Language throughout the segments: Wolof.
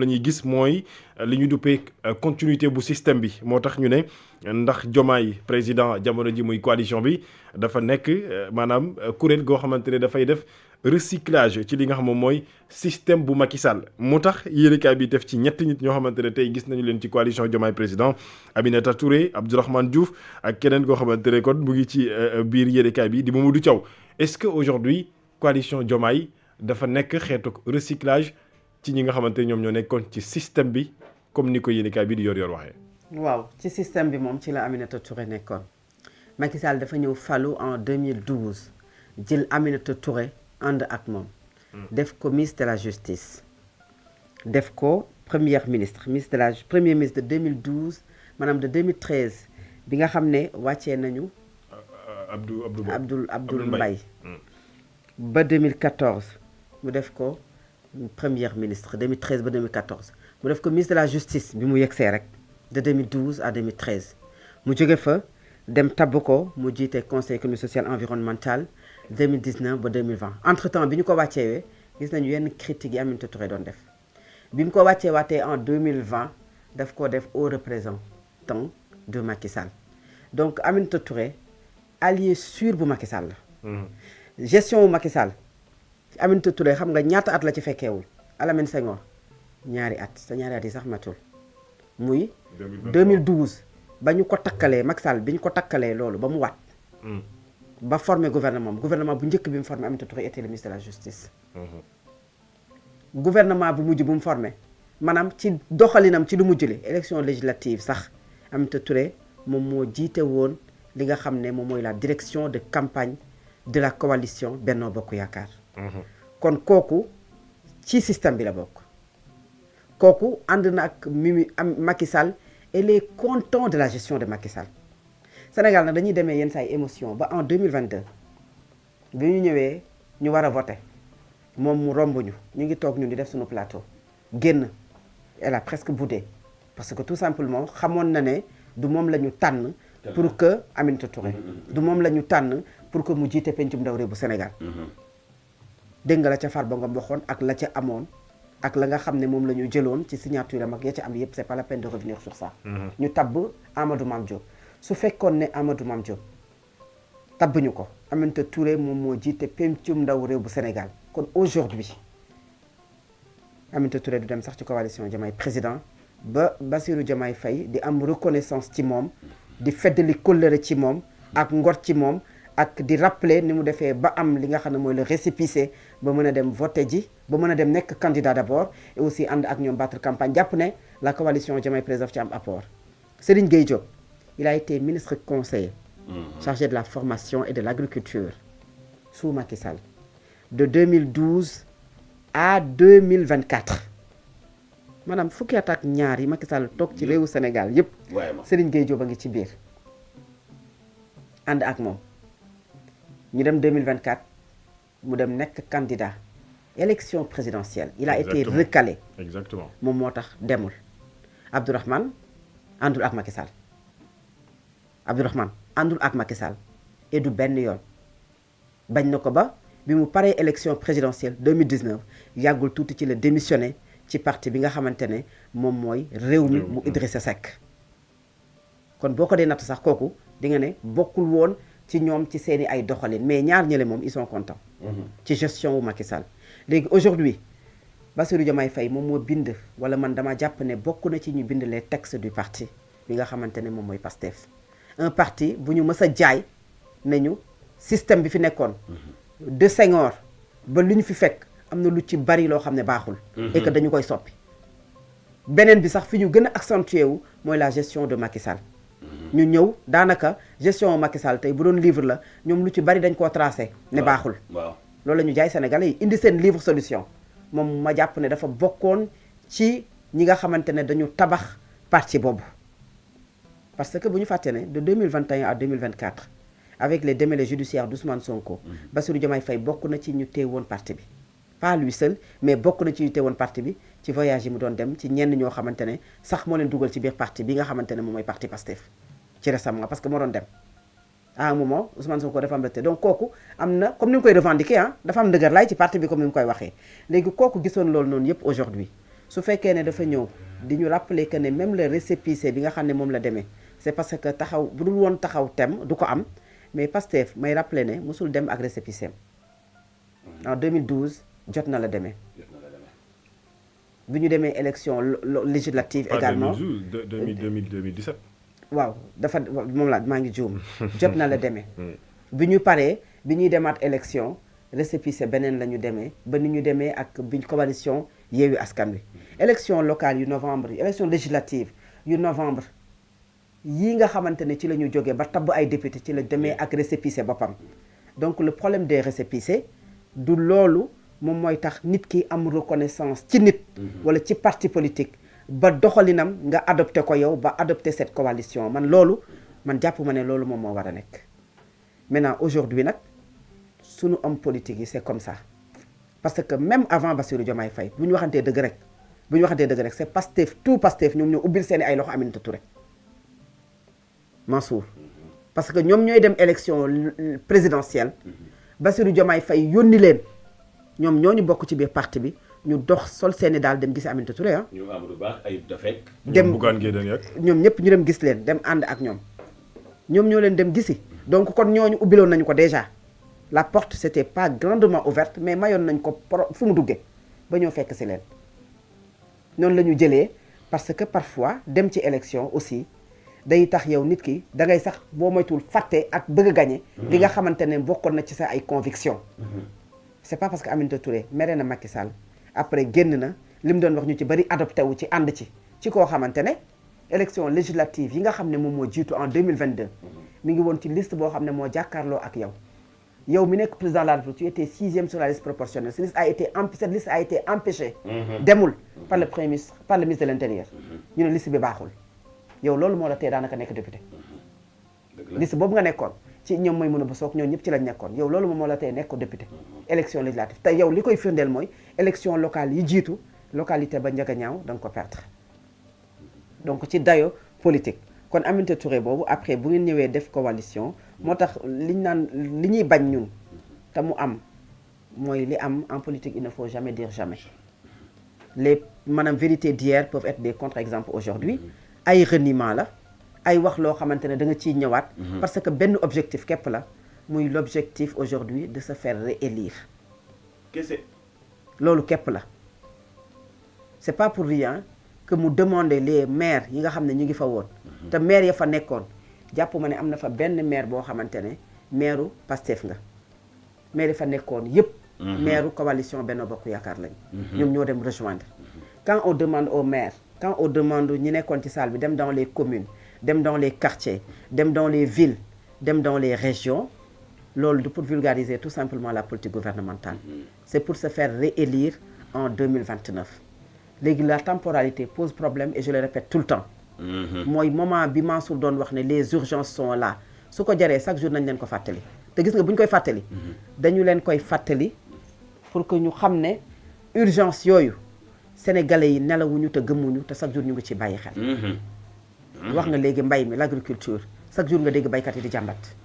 la ñuy gis mooy li ñu duppee continuité bu système bi moo tax ñu ne ndax Diomaye président jamono ji muy coalition bi dafa nekk maanaam kuréel goo xamante ne dafay def recyclage ci li nga xam moom mooy système bu Macky Sall moo tax yéenekaay bi def ci ñetti nit ñoo xamante ne tey gis nañu leen ci coalition Diomaye président Aminata Touré Abdourahmane Diouf ak keneen koo xamante ne kon mu ngi ci biir yéenekaay bi di Mamadou Thiaw est-ce que aujourd'hui coalition Diomaye dafa nekk xeetu recyclage ci ñi nga xamante ñoom ñoo nekkoon ci système bi comme ni ko yéenekaay bi di yor waxee. waaw ci système bi moom ci la Aminata Touré nekkoon Macky Sall dafa ñëw falu en 2012 jël Aminata Touré ànd ak moom. def ko ministre de la justice. def ko premier ministre de 2012 maanaam de 2013 bi nga xam ne wàccee nañu. Abdoul Mbaye ba 2014 mu def ko. premier ministre 2013 ba 2014 mu def ko ministre de la justice bi mu yegsee rek de 2012 à 2013 mu jóge fa dem tabb ko mu jiite conseil économique social environnemental 2019 ba 2020 entre temps bi ñu ko wàcceewee gis nañu yenn critiques yi Aminata Touré doon def bi mu ko wàccee waatee en 2020 daf ko def haut représentant de Macky Sall donc Aminata Touré allié sûr bu Macky Sall la gestion bu Macky Sall Aminata Touré xam nga ñaata at la ci fekkeewul Alamine Senghor ñaari at sa ñaari at yi sax matul muy 2012 ba ñu ko takkalee Macky Sall bi ñu ko takkalee loolu ba mu waat ba formé gouvernement bu njëkk bi mu formé Aminata Touré était le ministre de la justice gouvernement bu mujj bu mu formé maanaam ci doxalinam ci lu mujj li élection législative sax Aminata Touré moom moo jiite woon li nga xam ne moom mooy la direction de campagne de la coalition Benno Bokk Yaakaar kon kooku ci système bi la bokk kooku ànd na ak Macky Sall et les contents de la gestion de Macky Sall Sénégal nag dañuy demee yenn saa yi émotion ba en 2022 bi ñu ñëwee ñu war a voter moom mu romb ñu ngi toog ñun di def suñu plateau génn elle a presque boudé parce que tout simplement xamoon na ne du moom la ñu tànn pour que Aminata Touré du moom la ñu tànn pour que mu jiite pencum ndaw réew bu Sénégal dégg nga la ca Farba Ngom waxoon ak la ca amoon ak la nga xam ne moom la ñu jëloon ci signature am ak ya ca am yëpp c'est pas la peine de revenir sur ça ñu tabb Amadou Mame Diop su fekkoon ne Amadou Mame Diop tabb ñu ko Aminata Touré moom moo jiite pencum ndaw réew bu Sénégal kon aujourd'hui Aminata Touré du dem sax ci coalition Diomaye président ba Bassirou Diomaye Faye di am reconnaissance ci moom di feddali kóllëre ci moom ak ngor ci moom ak di rappeler ni mu defee ba am li nga xam ne mooy le récépissé ba mën a dem voter ji ba mën a dem nekk candidat d'abord et aussi ànd ak ñoom battre campagne jàpp ne la coalition Diomaye président ci am apport Serigne Gueye Diop il a été ministre conseiller chargé de la formation et de l'agriculture sous Macky Sall de 2012 à 2024 maanaam fukki at ak ñaar yi Macky Sall toog ci réewu Sénégal yépp Serigne Gueye Diop a ngi ci biir ànd ak moom ñu dem 2024 mu dem nekk candidat élection présidentielle il a été recalé exactement moom moo tax demul Abdourahmane àndul ak Macky Sall Abdourahmane àndul ak Macky Sall et du benn yoon bañ na ko ba bi mu paree élection présidentielle 2019 yàggul tuuti ci la démissionné ci parti bi nga xamante ne moom mooy Rewmi bu Idrissa Seck kon boo ko dee natt sax kooku di nga ne bokkul woon ci ñoom ci seeni ay doxalin mais ñaar ñële moom ils sont contents ci gestion wu Macky Sall léegi aujourd'hui Bassirou Diomaye Faye moom moo bind wala man dama jàpp ne bokk na ci ñu bind les textes du parti bi nga xamante ne moom mooy PASTEF un parti bu ñu mës a jaay nañu système bi fi nekkoon de Senghor ba lu ñu fi fekk am na lu ci bari loo xam ne baaxul et que dañu koy soppi beneen bi sax fi ñu gën a accentué wu mooy la gestion de Macky Sall ñu ñëw daanaka gestion Macky Sall tey bu doon livre la ñoom lu ci bari dañ koo tracé ne baaxul loolu la ñu jaay Sénégalais yi indi seen livre solution moom ma jàpp ne dafa bokkoon ci ñi nga xamante ne dañu tabax parti boobu parce que bu ñu fàtte ne de 2021 à 2024 avec les démêlés judiciaires d'Ousmane Sonko Bassirou Diomaye Faye bokk na ci ñu téewoon parti bi pas lui seul mais bokk na ci ñu téewoon parti bi ci voyage yi mu doon dem ci ñenn ñoo xamante ne sax moo leen dugal ci biir parti bi nga xamante ne moom mooy parti PASTEF ci récemment parce que moo doon dem à un moment Ousmane Sonko dafa am rete donc kooku am na comme ni mu koy revendiquer dafa am ndëgër laay ci parti bi comme ni mu koy waxee léegi kooku gisoon loolu noonu yëpp aujourd'hui su fekkee ne dafa ñëw di ñu rappeler que ne même le récépissé bi nga xam ne moom la demee c'est parce que taxaw bu dul woon taxaw tem du ko am mais Pastef may rappeler ne mosul dem ak récépissé en 2012 jot na la demee bi ñu demee élection législative également 2017 waaw dafa moom la maa ngi juum jot na la demee bi ñu paree bi ñuy demaat élection récépissé beneen la ñu demee ba ni ñu demee ak bi coalition Yewwi Askan Wi élection locale yu novembre élection législative yu novembre yii nga xamante ne ci la ñu jógee ba tabb ay député ci la demee ak récépissé boppam donc le problème des récépissés du loolu moom mooy tax nit ki am reconnaissance ci nit wala ci parti politique ba doxalinam nga adopté ko yow ba adopté cette coalition man loolu man jàpp ma ne loolu moom moo war a nekk maintenant aujourd'hui nag sunu homme politique yi c'est comme ça parce que même avant Bassirou Diomaye Faye bu ñu waxantee dëgg rek c'est Pastef tout Pastef ñoom ñoo ubbil seeni ay loxo Aminata Touré Mansour parce que ñoom ñooy dem élection présidentielle Bassirou Diomaye Faye yónni leen ñoom ñoo ñu bokk ci biir parti bi ñu dox sol seeni daal dem gisi Aminata Touré ah. ñu Amadou Ba ay dafek. dem Bougane Gueye Dany ak ñoom ñëpp ñu dem gis leen dem ànd ak ñoom ñoo leen dem gisi donc kon ñooñu ubbiloon nañu ko déjà la porte c'était pas grandement ouverte mais mayoon nañ ko fu mu duggee ba ñoo fekk si leen noonu la ñu jëlee parce que parfois dem ci élection aussi day tax yow nit ki da ngay sax boo moytuwul fàtte ak bëgg a gagner li nga xamante ne bokkoon na ci sa ay conviction c'est pas parce que Aminata Touré mere na Macky Sall après génn na li mu doon wax ñu ci bari adopté wu ci ànd ci koo xamante ne élection législative yi nga xam ne moom moo jiitu en 2022 mi ngi woon ci liste boo xam ne moo jàkkaarloo ak yow mi nekk président de la République tu étais 6e sur la liste proportionnelle cette liste a été empêchée demul par le premier ministre par le ministre de l'Intérieur ñu ne liste bi baaxul yow loolu moo la tee daanaka nekk député liste boobu nga nekkoon ci ñoom mooy mën a ba soog ñoom ñëpp ci lañ nekkoon yow loolu moom moo la tee nekk député élection législative te yow li koy firndeel mooy élection locale yi jiitu localité ba Ndiaga Ñaaw da nga ko perdre donc ci dayo politique kon Aminata Touré boobu après bu ngeen ñëwee def coalition moo tax liñ naan li ñuy bañ ñun te mu am mooy li am en politique il ne faut jamais dire jamais les maanaam vérités d'hier peuvent être des contre-exemples aujourd'hui ay reniement la ay wax loo xamante ne da nga ciy ñëwaat parce que benn objectif képp la muy l'objectif aujourd'hui de se faire réélire kese loolu képp la c'est pas pour rien que mu demander les maires yi nga xam ne ñu ngi fa woon te maire ya fa nekkoon jàpp ma ne am na fa benn maire boo xamante ne maireu Pastef nga maire yi fa nekkoon yëpp maireu coalition Benno Bokk Yaakaar lañ ñoom ñoo dem rejoindre quand on demande aux maires quand on demande ñi nekkoon ci salle bi dem dans les communes dem dans les quartiers dem dans les villes dem dans les régions loolu du pour vulgariser tout simplement la politique gouvernementale c'est pour se faire réélire en 2029 léegi la temporalité pose problème et je le répète tout le temps mooy moment bi Mansour doon wax ne les urgences sont là su ko jaree chaque jour nañ leen ko fàttali te gis nga bu ñu koy fàttali dañu leen koy fàttali pour que ñu xam ne urgence yooyu sénégalais yi nelawuñu te gëmmuñu te chaque jour ñu ngi ci bàyyi xel wax nga léegi mbay mi l'agriculture chaque jour nga dégg baykat yi di jàmbat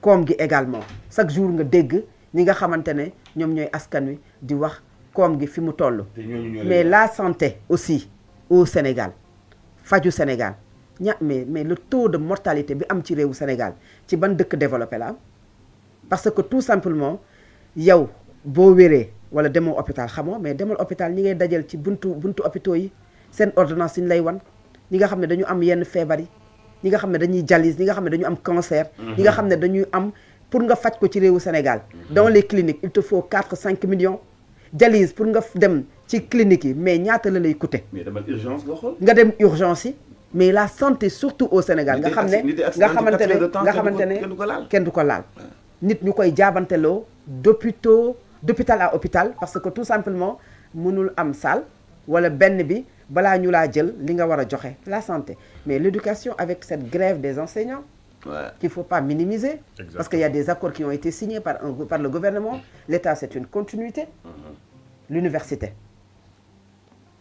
koom gi également chaque jour nga dégg ñi nga xamante ne ñoom ñooy askan wi di wax koom gi fi mu toll mais la santé aussi au Sénégal faju Sénégal mais le taux de mortalité bi am ci réewu Sénégal ci ban dëkk développé la am parce que tout simplement yow boo wéree wala demoo hôpital xamoo mais demal hôpital ñi ngay dajal ci buntu hôpitaux yi seen ordonnance yi ñu lay wan ñi nga xam ne dañu am yenn feebar yi ñi nga xam ne dañuy dialyse ñi nga xam ne dañu am cancer ñi nga xam ne dañuy am pour nga faj ko ci réewu Sénégal dans les cliniques il te faut 4-5 millions dialyse pour nga dem ci clinique yi mais ñaata la lay coûter mais dama urgence nga xool nga dem urgence yi mais la santé surtout au Sénégal nga xam ne nga xamante ne kenn du ko laal nit ñu koy jaabanteloo d'hôpital à hôpital parce que tout simplement mënul am salle wala benn bi balaa ñu laa jël li nga war a joxe la santé mais l'éducation avec cette grève des enseignants qu'il faut pas minimiser parce qu'il y a des accords qui ont été signés par le gouvernement l'État c'est une continuité l'université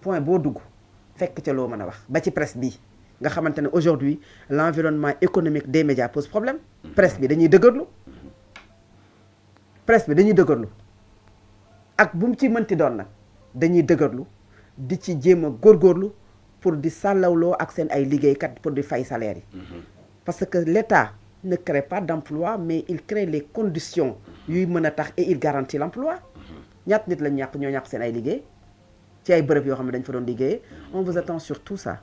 point boo dugg fekk ca loo mën a wax ba ci presse bi nga xamante ne aujourd'hui l'environnement économique des médias pose problème presse bi dañuy dëgërlu ak bu mu ci mënti doon nag dañuy dëgërlu di ci jéem a góorgóorlu pour di sàllawloo ak seen ay liggéeykat pour di fay salaire yi parce que l'État ne crée pas d'emploi mais il crée les conditions yuy mën a tax et il garantit l'emploi ñaat nit lañ ñàkk ñoo ñàkk seen ay liggéey ci ay bërëb yoo xam ne dañ fa doon liggéeyee on vous attend sur tout ça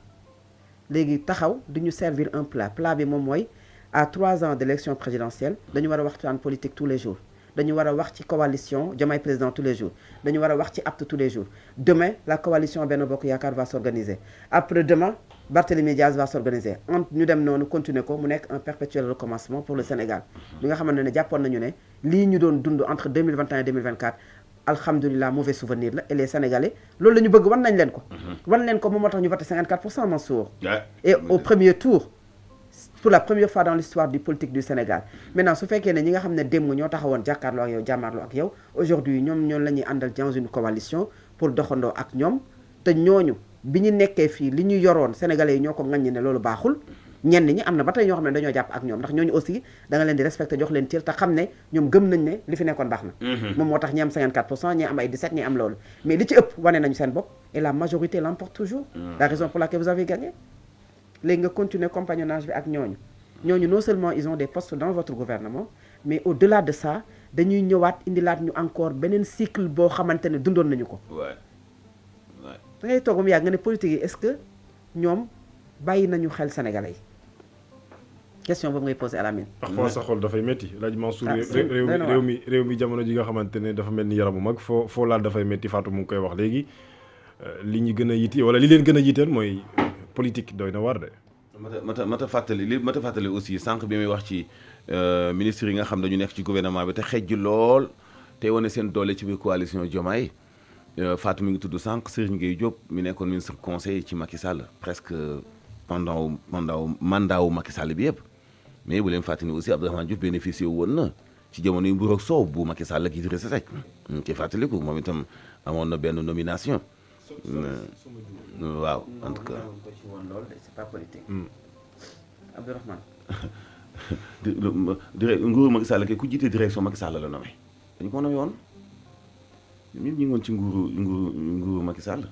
léegi taxaw di ñu servir un plat bi moom mooy à 3 ans de l'élection présidentielle dañu war a waxtaan politique tous les jours dañu war a wax ci coalition Diomaye président tous les jours dañu war a wax ci acte tous les jours demain la coalition Benno Bokk Yaakaar va s'organiser après demain Barthélémy Diaz va s'organiser ñu dem noonu continuer ko mu nekk un perpétuel recommencement pour le Sénégal li nga xamante ne jàppoon nañu ne lii ñu doon dund entre 2021 et 2024 alhamdulilah mauvais souvenir la et les Sénégalais loolu la ñu bëgg wan nañ leen ko wan leen ko moom moo tax ñu voté 54% Mansour et au premier tour pour la première fois dans l'histoire du politique du Sénégal maintenant su fekkee ne ñi nga xam ne démb ñoo taxawoon jàkkaarloo ak yow jàmmaarloo ak yow aujourd'hui ñoom ñoo la ñuy àndal dans une coalition pour doxandoo ak ñoom te ñooñu bi ñu nekkee fii li ñu yoroon Sénégalais yi ñoo ko ŋaññi ne loolu baaxul ñenn ñi am na ba tey ñoo xam ne dañoo jàpp ak ñoom ndax ñooñu aussi da nga leen di respecté jox leen cër te xam ne ñoom gëm nañ ne li fi nekkoon baax na moom moo tax ñi am 54% ñi am ay 17 ñi am loolu mais li ci ëpp wane nañu seen bopp et la majorité l'emporte toujours la raison pour laquelle vous avez gagné léegi nga continuer compagnonnage bi ak ñooñu non seulement ils ont des postes dans votre gouvernement mais au-delà de ça dañuy ñëwaat indilaat ñu encore beneen cycle boo xamante ne dundoon nañu ko da ngay toog ba mu yàgg nga ne politique yi est-ce que ñoom bàyyi nañu xel Sénégalais yi question boobu ngay posé à la mine. parfois sa xol dafay métti laaj Mansour réew mi jamono ji nga xamante ne dafa mel ni yaramu mag foo laal dafay métti Fatou mu ngi koy wax léegi li ñu gën a yitti wala li leen gën a yitteel mooy politique doy na war de. mata fàttali aussi sànq bi muy wax ci ministre yi nga xam dañu nekk ci gouvernement bi te xejj lool te wane seen doole ci biir coalition Diomaye Fatou mi ngi tudd sànq Serigne Gueye Diop mi nekkoon ministre conseil ci Macky Sall presque pendant mandat wu Macky Sall bi yëpp mais bu leen fàttali aussi Abdourahmane Diouf bénéficié woon na ci jamono yu mburoog soow bu Macky Sall ak Idrissa Seck ñu ci fàttaliku moom itam amoon na benn nomination waaw en tout cas c'est pas politique Abdourahmane nguuru Macky Sall kay ku jiite direction Macky Sall la nommé dañu ko nommé woon ñun ñu ngi woon ci nguuru Macky Sall